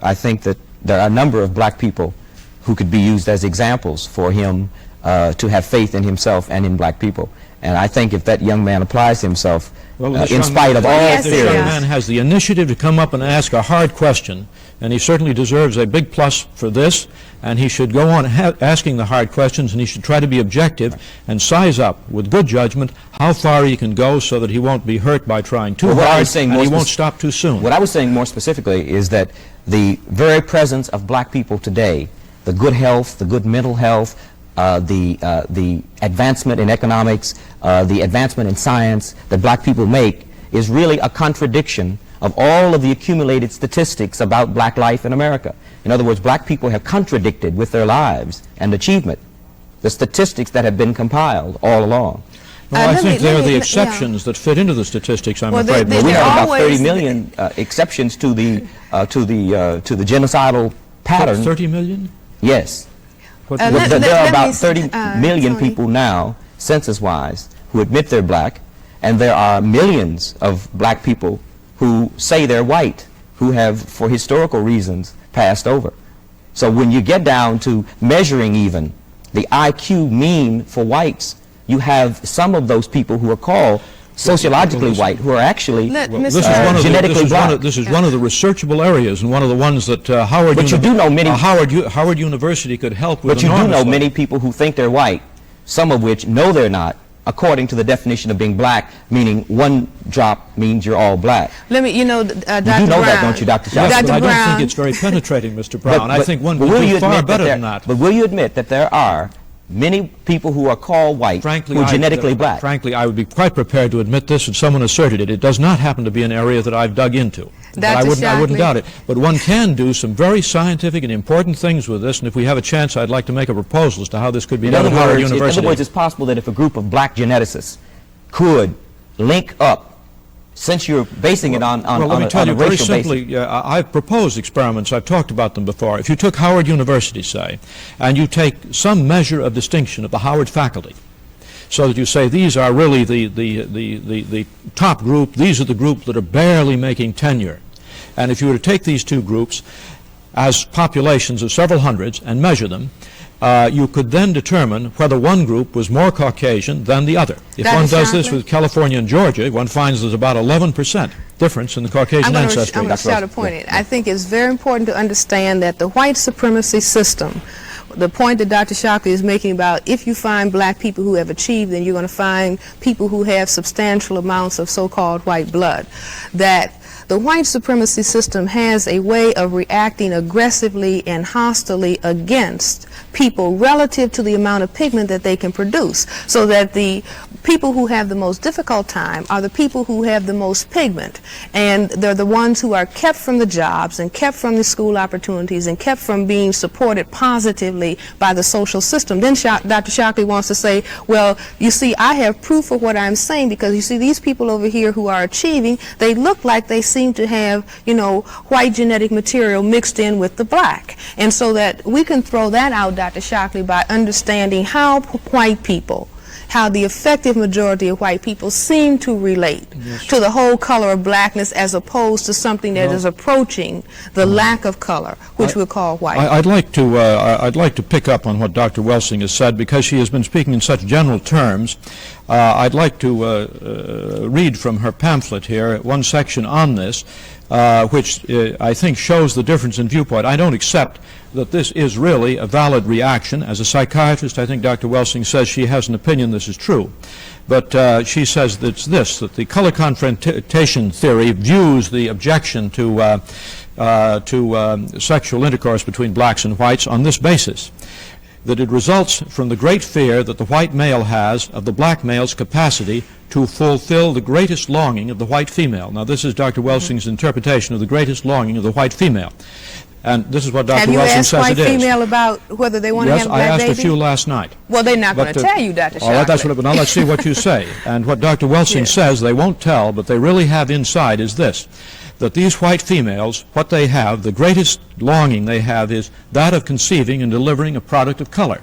I think that there are a number of black people who could be used as examples for him to have faith in himself and in black people. And I think if that young man applies himself, in spite of all theories. This young man has the initiative to come up and ask a hard question, and he certainly deserves a big plus for this, and he should go on asking the hard questions, and he should try to be objective and size up with good judgment how far he can go so that he won't be hurt by trying too hard, and he won't stop too soon. What I was saying more specifically is that the very presence of black people today, the good health, the good mental health, the advancement in economics, the advancement in science that black people make is really a contradiction of all of the accumulated statistics about black life in America. In other words, black people have contradicted with their lives and achievement the statistics that have been compiled all along. Well, I think they're the exceptions that fit into the statistics, I'm afraid. We have about 30 million exceptions to the genocidal pattern. 30 million? Yes. There are about 30 million people now, census-wise, who admit they're black, and there are millions of black people who say they're white, who have, for historical reasons, passed over. So when you get down to measuring even the IQ mean for whites, you have some of those people who are called sociologically white, who are actually genetically black. This is one of the researchable areas, and one of the ones that Howard University could help with. But you do know many people who think they're white, some of which know they're not, according to the definition of being black, meaning one drop means you're all black. Dr. Brown. You do know that, don't you, Dr. Shockley? Yes, but I don't think it's very penetrating, Mr. Brown. I think one would do far better than that. But will you admit that there are many people who are called white who are genetically black? Frankly, I would be quite prepared to admit this if someone asserted it. It does not happen to be an area that I've dug into. I wouldn't doubt it. But one can do some very scientific and important things with this, and if we have a chance, I'd like to make a proposal as to how this could be done at Howard University. In other words, it's possible that if a group of black geneticists could link up, since you're basing it on let me tell you very simply, I've proposed experiments, I've talked about them before. If you took Howard University, say, and you take some measure of distinction of the Howard faculty, so that you say these are really the top group, these are the group that are barely making tenure. And if you were to take these two groups as populations of several hundreds and measure them, you could then determine whether one group was more Caucasian than the other. If one does this with California and Georgia, one finds there's about 11% difference in the Caucasian ancestry. I'm going to shout a point. I think it's very important to understand that the white supremacy system, the point that Dr. Shockley is making about if you find black people who have achieved, then you're going to find people who have substantial amounts of so-called white blood, that the white supremacy system has a way of reacting aggressively and hostilely against people relative to the amount of pigment that they can produce, so that the people who have the most difficult time are the people who have the most pigment, and they're the ones who are kept from the jobs and kept from the school opportunities and kept from being supported positively by the social system. Then Dr. Shockley wants to say, well, you see, I have proof of what I'm saying, because you see these people over here who are achieving, they look like they seem to have, you know, white genetic material mixed in with the black. And so that we can throw that out, Dr. Shockley, by understanding how white people, how the effective majority of white people seem to relate to the whole color of blackness, as opposed to something that is approaching the lack of color, which we call white. I'd like to pick up on what Dr. Welsing has said, because she has been speaking in such general terms. I'd like to read from her pamphlet here one section on this, which I think shows the difference in viewpoint. I don't accept that this is really a valid reaction. As a psychiatrist, I think Dr. Welsing says she has an opinion this is true. But she says that it's this, that the color confrontation theory views the objection to sexual intercourse between blacks and whites on this basis, that it results from the great fear that the white male has of the black male's capacity to fulfill the greatest longing of the white female. Now, this is Dr. Welsing's interpretation of the greatest longing of the white female. And this is what Dr. Welsing says it is. Have you asked white female about whether they want to have a black baby? Yes, I asked a few last night. Well, they're not going to tell you, Dr. Shockley. All right, that's what, but now let's see what you say. And what Dr. Welsing says, they won't tell, but they really have inside, is this, that these white females, what they have, the greatest longing they have, is that of conceiving and delivering a product of color.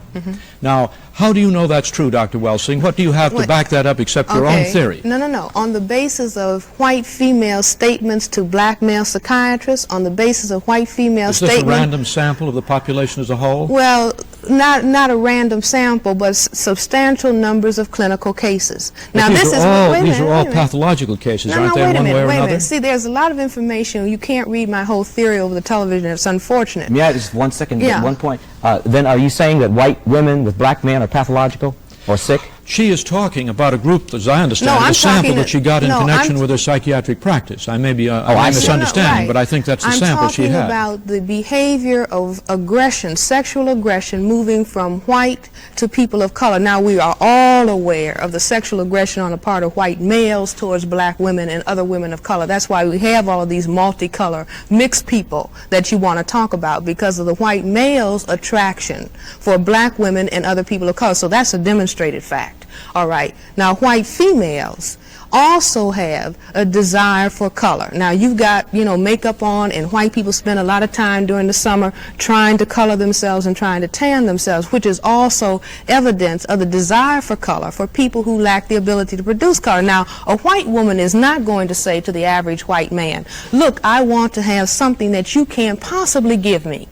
Now, how do you know that's true, Dr. Welsing? What do you have to back that up except your own theory? No. On the basis of white female statements to black male psychiatrists, on the basis of white female statements... Is this a random sample of the population as a whole? Well, not a random sample, but substantial numbers of clinical cases. Now, these are all pathological cases, aren't they, in one way or another? See, there's a lot of information. You can't read my whole theory over the television. It's unfortunate. May I just 1 second, get one point? Then are you saying that white women with black men are pathological or sick? She is talking about a group, as I understand it, a sample that she got in connection with her psychiatric practice. I may be misunderstanding, but I think that's the sample she had. I'm talking about the behavior of aggression, sexual aggression, moving from white to people of color. Now, we are all aware of the sexual aggression on the part of white males towards black women and other women of color. That's why we have all of these multicolor, mixed people that you want to talk about, because of the white male's attraction for black women and other people of color. So that's a demonstrated fact. All right. Now, white females also have a desire for color. Now, you've got, makeup on, and white people spend a lot of time during the summer trying to color themselves and trying to tan themselves, which is also evidence of the desire for color for people who lack the ability to produce color. Now, a white woman is not going to say to the average white man, look, I want to have something that you can't possibly give me.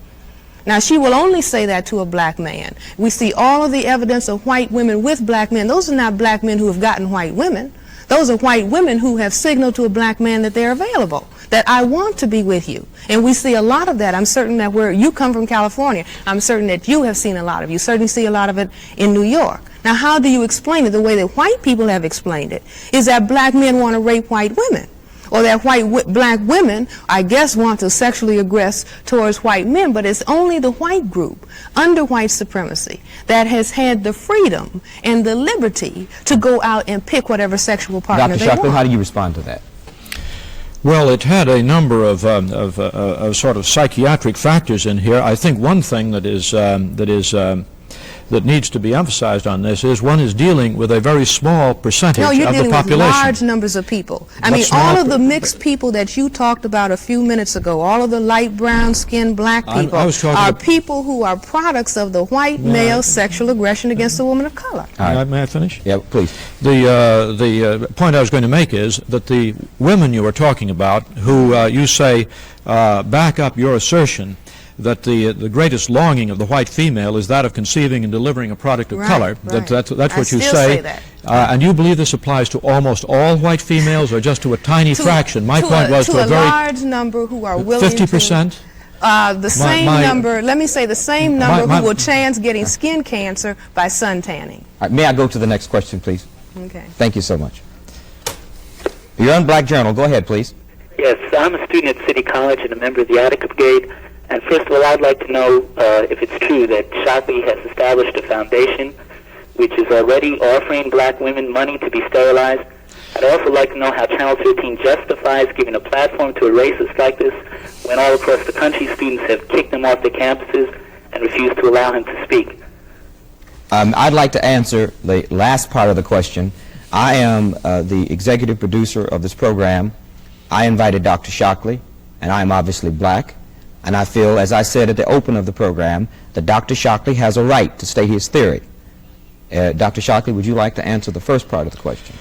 Now, she will only say that to a black man. We see all of the evidence of white women with black men. Those are not black men who have gotten white women. Those are white women who have signaled to a black man that they're available, that I want to be with you. And we see a lot of that. I'm certain that where you come from, California, I'm certain that you have seen a lot of it. You certainly see a lot of it in New York. Now, how do you explain it? The way that white people have explained it is that black men want to rape white women. Or that black women, I guess, want to sexually aggress towards white men, but it's only the white group under white supremacy that has had the freedom and the liberty to go out and pick whatever sexual partner they want. Dr. Shockley, how do you respond to that? Well, it had a number of sort of psychiatric factors in here. I think one thing that needs to be emphasized on this is one is dealing with a very small percentage of the population. No, you're dealing with large numbers of people. I mean, all of the mixed people that you talked about a few minutes ago, all of the light brown skinned black people are people who are products of the white male sexual aggression against a woman of color. May I finish? Yeah, please. The point I was going to make is that the women you were talking about, who you say back up your assertion that the greatest longing of the white female is that of conceiving and delivering a product of color. That's what you say. And you believe this applies to almost all white females, or just to a tiny fraction? My point was to a very large number who are willing 50%? The same number, let me say the same number who will chance getting skin cancer by sun tanning. All right, may I go to the next question, please? Okay. Thank you so much. You're on Black Journal. Go ahead, please. Yes, I'm a student at City College and a member of the Attica Brigade. And first of all, I'd like to know if it's true that Shockley has established a foundation which is already offering black women money to be sterilized. I'd also like to know how Channel 13 justifies giving a platform to a racist like this when all across the country students have kicked him off their campuses and refused to allow him to speak. I'd like to answer the last part of the question. I am the executive producer of this program. I invited Dr. Shockley, and I am obviously black. And I feel, as I said at the open of the program, that Dr. Shockley has a right to state his theory. Dr. Shockley, would you like to answer the first part of the question?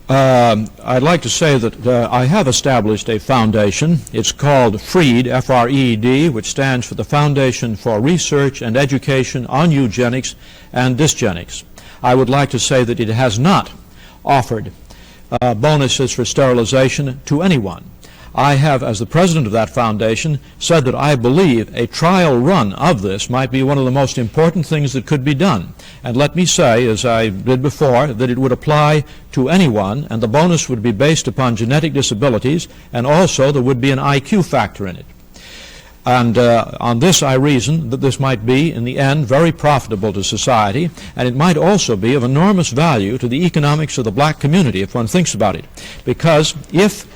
I'd like to say that I have established a foundation. It's called FREED, F-R-E-E-D, which stands for the Foundation for Research and Education on Eugenics and Dysgenics. I would like to say that it has not offered bonuses for sterilization to anyone. I have, as the president of that foundation, said that I believe a trial run of this might be one of the most important things that could be done. And let me say, as I did before, that it would apply to anyone, and the bonus would be based upon genetic disabilities, and also there would be an IQ factor in it. And on this I reason that this might be, in the end, very profitable to society, and it might also be of enormous value to the economics of the black community, if one thinks about it. Because if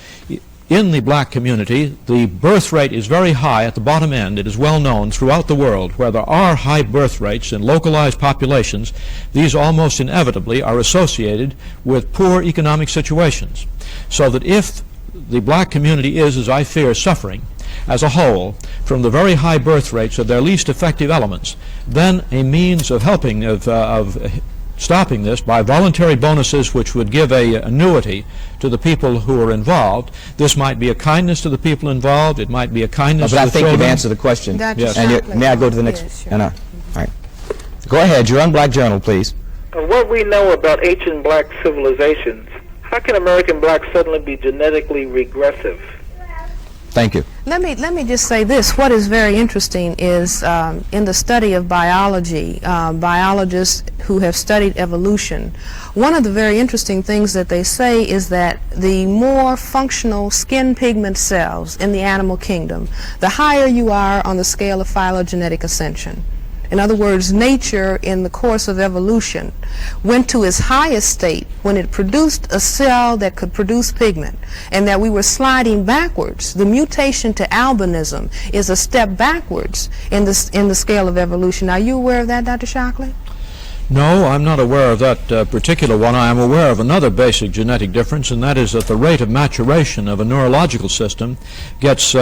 in the black community the birth rate is very high at the bottom end, it is well known throughout the world where there are high birth rates in localized populations, these almost inevitably are associated with poor economic situations. So that if the black community is, as I fear, suffering as a whole from the very high birth rates of their least effective elements, then a means of helping, of stopping this by voluntary bonuses which would give an annuity to the people who are involved. This might be a kindness to the people involved. It might be a kindness to the children. But I think you've answered the question. Yes. And may I go to the next? Yes, sure. No. All right. Go ahead. You're on Black Journal, please. What we know about ancient black civilizations, how can American blacks suddenly be genetically regressive? Thank you. Let me just say this. What is very interesting is in the study of biology, biologists who have studied evolution, one of the very interesting things that they say is that the more functional skin pigment cells in the animal kingdom, the higher you are on the scale of phylogenetic ascension. In other words, nature in the course of evolution went to its highest state when it produced a cell that could produce pigment, and that we were sliding backwards. The mutation to albinism is a step backwards in the scale of evolution. Are you aware of that, Dr. Shockley? No, I'm not aware of that particular one. I am aware of another basic genetic difference, and that is that the rate of maturation of a neurological system gets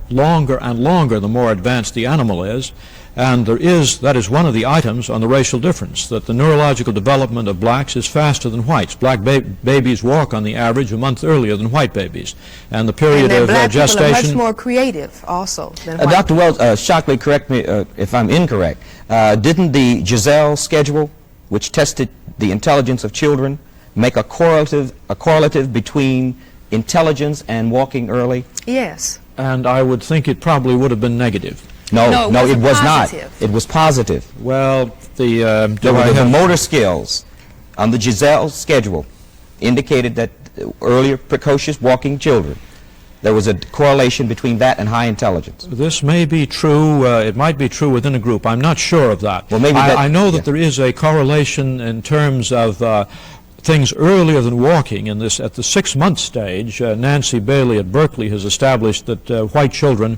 longer and longer the more advanced the animal is. And that is one of the items on the racial difference, that the neurological development of blacks is faster than whites. Black babies walk on the average a month earlier than white babies. And the period of black gestation... people are much more creative also than white. Dr. Wells, Shockley, correct me if I'm incorrect. Didn't the Giselle schedule, which tested the intelligence of children, make a correlative between intelligence and walking early? Yes. And I would think it probably would have been negative. No, it was positive. not. It was positive. Well, The motor skills on the Giselle schedule indicated that earlier precocious walking children, there was a correlation between that and high intelligence. This may be true. It might be true within a group. I'm not sure of that. Well, maybe I know that there is a correlation in terms of things earlier than walking. At the 6-month stage, Nancy Bailey at Berkeley has established that white children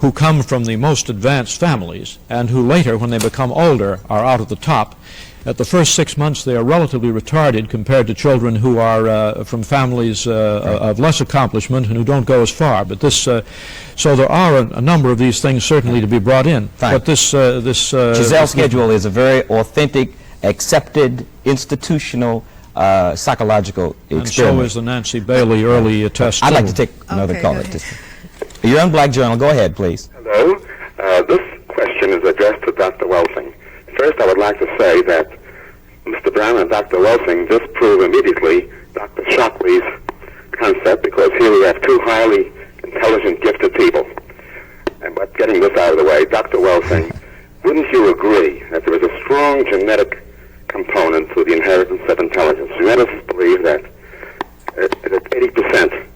who come from the most advanced families and who later, when they become older, are out at the top, at the first 6 months they are relatively retarded compared to children who are from families of less accomplishment and who don't go as far. But this, so there are a number of these things certainly to be brought in. Fine. But this Giselle schedule is a very authentic, accepted, institutional psychological experiment. And so is the Nancy Bailey early test. I'd like to take another call at this time. You're on Black Journal. Go ahead, please. Hello. This question is addressed to Dr. Welsing. First, I would like to say that Mr. Brown and Dr. Welsing just prove immediately Dr. Shockley's concept, because here we have two highly intelligent, gifted people. But getting this out of the way, Dr. Welsing, wouldn't you agree that there is a strong genetic component to the inheritance of intelligence? Geneticists believe that 80%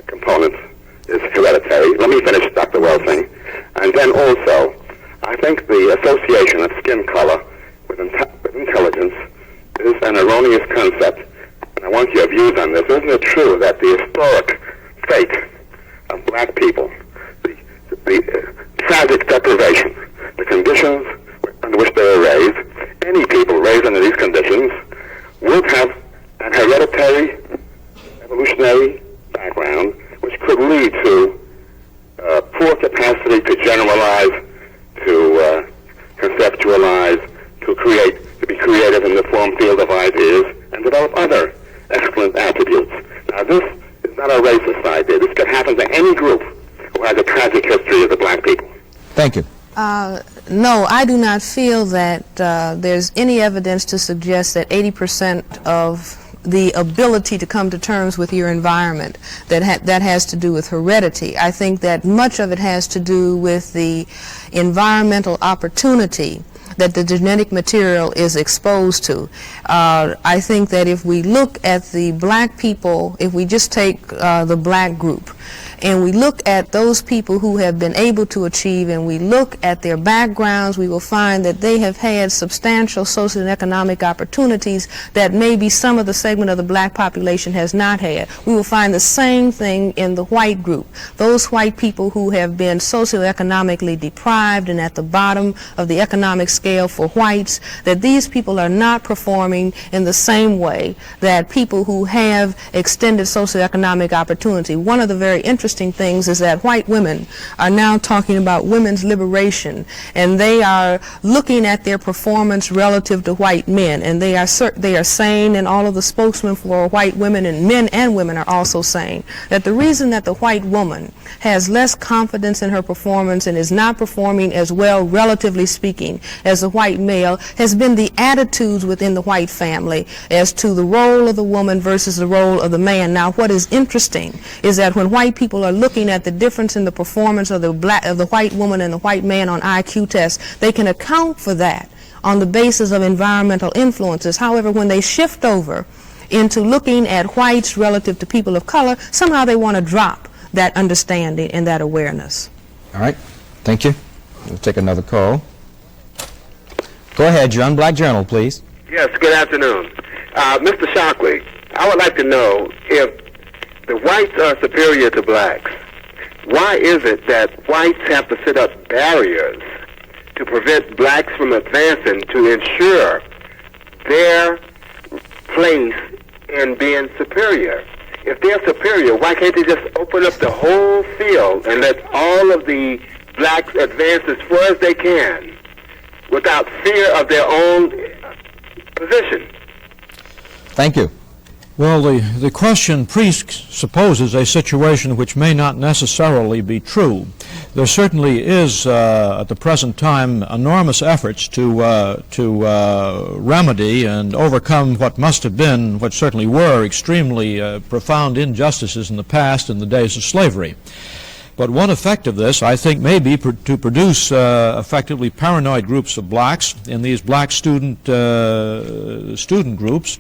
component is hereditary. Let me finish, Dr. Welsing. And then also, I think the association of skin color with intelligence is an erroneous concept. And I want your views on this. Isn't it true that the historic fate of black people, the tragic deprivation, the conditions under which they were raised, any people raised under these conditions would have an hereditary evolutionary background which could lead to poor capacity to generalize, to conceptualize, to be creative in the form field of ideas, and develop other excellent attributes. Now, this is not a racist idea. This could happen to any group who has a tragic history of the black people. Thank you. No, I do not feel that there's any evidence to suggest that 80% of the ability to come to terms with your environment that has to do with heredity. I think that much of it has to do with the environmental opportunity that the genetic material is exposed to. I think that if we look at the black people, if we just take the black group, and we look at those people who have been able to achieve, and we look at their backgrounds, we will find that they have had substantial social and economic opportunities that maybe some of the segment of the black population has not had. We will find the same thing in the white group. Those white people who have been socioeconomically deprived and at the bottom of the economic scale for whites, that these people are not performing in the same way that people who have extended socioeconomic opportunity. One of the very interesting things is that white women are now talking about women's liberation, and they are looking at their performance relative to white men, and they are saying, and all of the spokesmen for white women, and men and women are also saying, that the reason that the white woman has less confidence in her performance and is not performing as well, relatively speaking, as the white male has been the attitudes within the white family as to the role of the woman versus the role of the man. Now, what is interesting is that when white people are looking at the difference in the performance of the white woman and the white man on IQ tests, they can account for that on the basis of environmental influences. However, when they shift over into looking at whites relative to people of color, somehow they want to drop that understanding and that awareness. All right. Thank you. We'll take another call. Go ahead, you're on Black Journal, please. Yes, good afternoon. Mr. Shockley, I would like to know if the whites are superior to blacks, why is it that whites have to set up barriers to prevent blacks from advancing to ensure their place in being superior? If they're superior, why can't they just open up the whole field and let all of the blacks advance as far as they can without fear of their own position? Thank you. Well, the question presupposes a situation which may not necessarily be true. There certainly is, at the present time, enormous efforts to remedy and overcome what must have been, what certainly were, extremely profound injustices in the past, in the days of slavery. But one effect of this, I think, may be to produce effectively paranoid groups of blacks in these black student groups,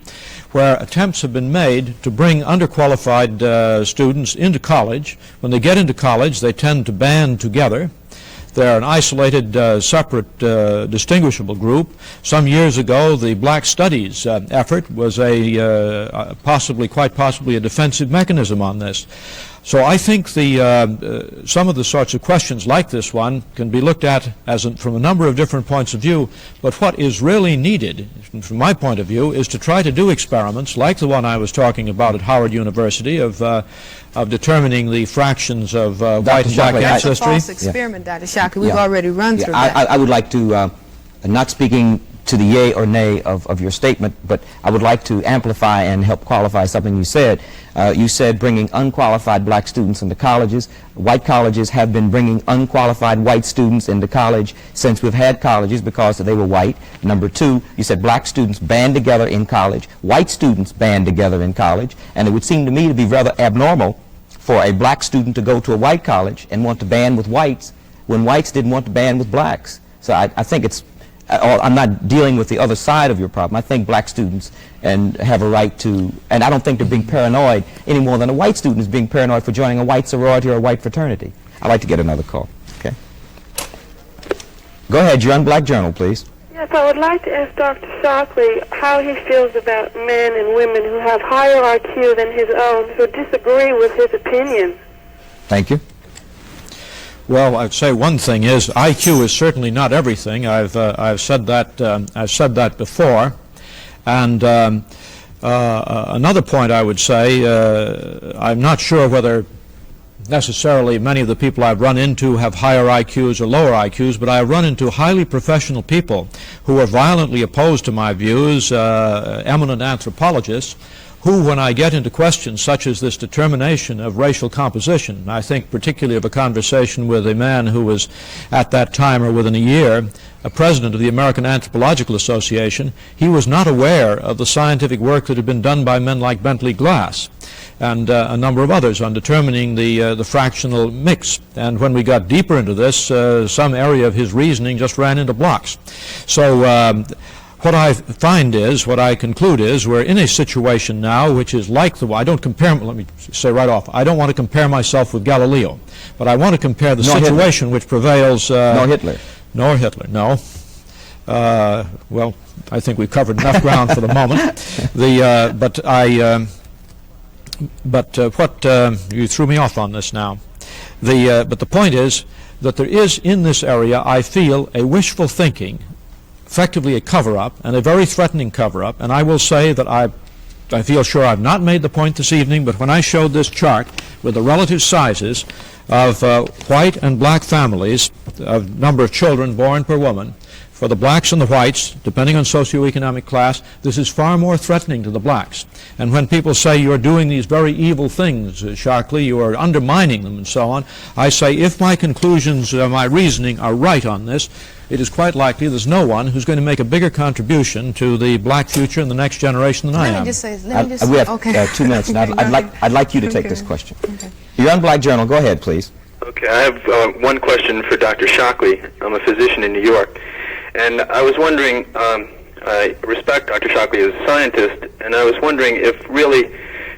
where attempts have been made to bring underqualified students into college. When they get into college, they tend to band together. They're an isolated, separate, distinguishable group. Some years ago, the Black Studies effort was quite possibly a defensive mechanism on this. So I think some of the sorts of questions like this one can be looked at from a number of different points of view, but what is really needed, from my point of view, is to try to do experiments like the one I was talking about at Howard University of determining the fractions of white and black ancestry. That's a false experiment, Dr. Shockley. We've already run through that. I would like to, not speaking to the yay or nay of your statement, but I would like to amplify and help qualify something you said. You said bringing unqualified black students into colleges. White colleges have been bringing unqualified white students into college since we've had colleges because they were white. Number two, you said black students band together in college, white students band together in college, and it would seem to me to be rather abnormal for a black student to go to a white college and want to band with whites when whites didn't want to band with blacks. So I think it's I'm not dealing with the other side of your problem. I think black students have a right to, and I don't think they're being paranoid any more than a white student is being paranoid for joining a white sorority or a white fraternity. I'd like to get another call. Okay. Go ahead, you're on Black Journal, please. Yes, I would like to ask Dr. Shockley how he feels about men and women who have higher IQ than his own, who disagree with his opinion. Thank you. Well, I'd say one thing is IQ is certainly not everything. I've said that before, and another point I would say, I'm not sure whether necessarily many of the people I've run into have higher IQs or lower IQs, but I've run into highly professional people who are violently opposed to my views, eminent anthropologists, who, when I get into questions such as this determination of racial composition, I think particularly of a conversation with a man who was at that time or within a year a president of the American Anthropological Association, he was not aware of the scientific work that had been done by men like Bentley Glass and a number of others on determining the fractional mix. And when we got deeper into this, some area of his reasoning just ran into blocks. So what I find is, what I conclude is, we're in a situation now which is like the, I don't compare, let me say right off, I don't want to compare myself with Galileo, but I want to compare the situation which prevails. Nor Hitler. Nor Hitler, no. Well, I think we've covered enough ground for the moment. You threw me off on this now. But the point is that there is in this area, I feel, a wishful thinking, effectively a cover-up, and a very threatening cover-up. And I will say that I feel sure I've not made the point this evening, but when I showed this chart with the relative sizes of white and black families, of number of children born per woman, for the blacks and the whites, depending on socioeconomic class, this is far more threatening to the blacks. And when people say you're doing these very evil things, Shockley, you are undermining them and so on, I say if my conclusions, my reasoning are right on this, it is quite likely there's no one who's going to make a bigger contribution to the black future and the next generation than I am. We have 2 minutes, and I'd like you to take this question. Okay. You're on Black Journal. Go ahead, please. Okay, I have one question for Dr. Shockley. I'm a physician in New York. And I was wondering, I respect Dr. Shockley as a scientist, and I was wondering if really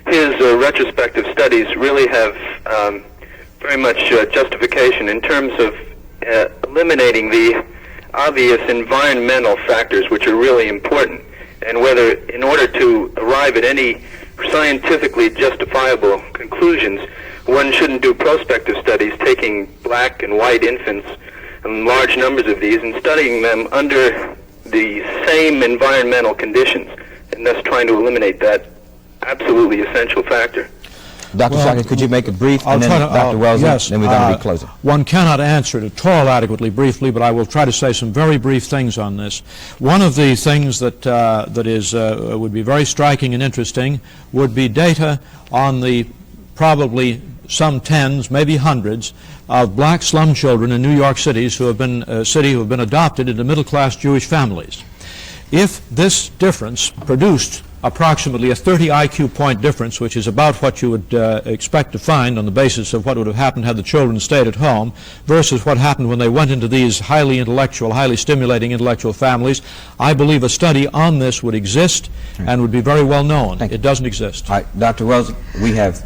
his retrospective studies really have very much justification in terms of eliminating the obvious environmental factors which are really important, and whether in order to arrive at any scientifically justifiable conclusions, one shouldn't do prospective studies taking black and white infants, and large numbers of these, and studying them under the same environmental conditions, and thus trying to eliminate that absolutely essential factor. Dr. Shockley, could you make it brief, and then Dr. Welsing, yes, then we're going to be closing. One cannot answer it at all adequately briefly, but I will try to say some very brief things on this. One of the things that would be very striking and interesting would be data on the probably some tens, maybe hundreds, of black slum children in New York City who have been adopted into middle-class Jewish families. If this difference produced approximately a 30 IQ point difference, which is about what you would expect to find on the basis of what would have happened had the children stayed at home, versus what happened when they went into these highly intellectual, highly stimulating intellectual families, I believe a study on this would exist and would be very well known. It doesn't exist. All right, Dr. Welsing, we have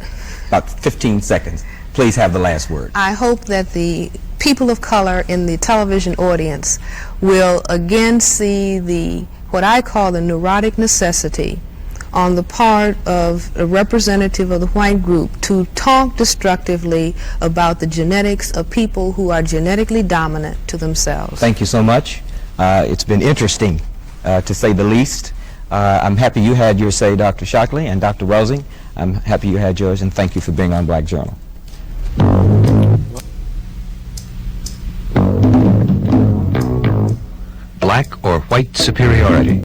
about 15 seconds. Please have the last word. I hope that the people of color in the television audience will again see what I call the neurotic necessity on the part of a representative of the white group to talk destructively about the genetics of people who are genetically dominant to themselves. Thank you so much. It's been interesting, to say the least. I'm happy you had your say, Dr. Shockley, and Dr. Welsing. I'm happy you had yours, and thank you for being on Black Journal. Black or white superiority.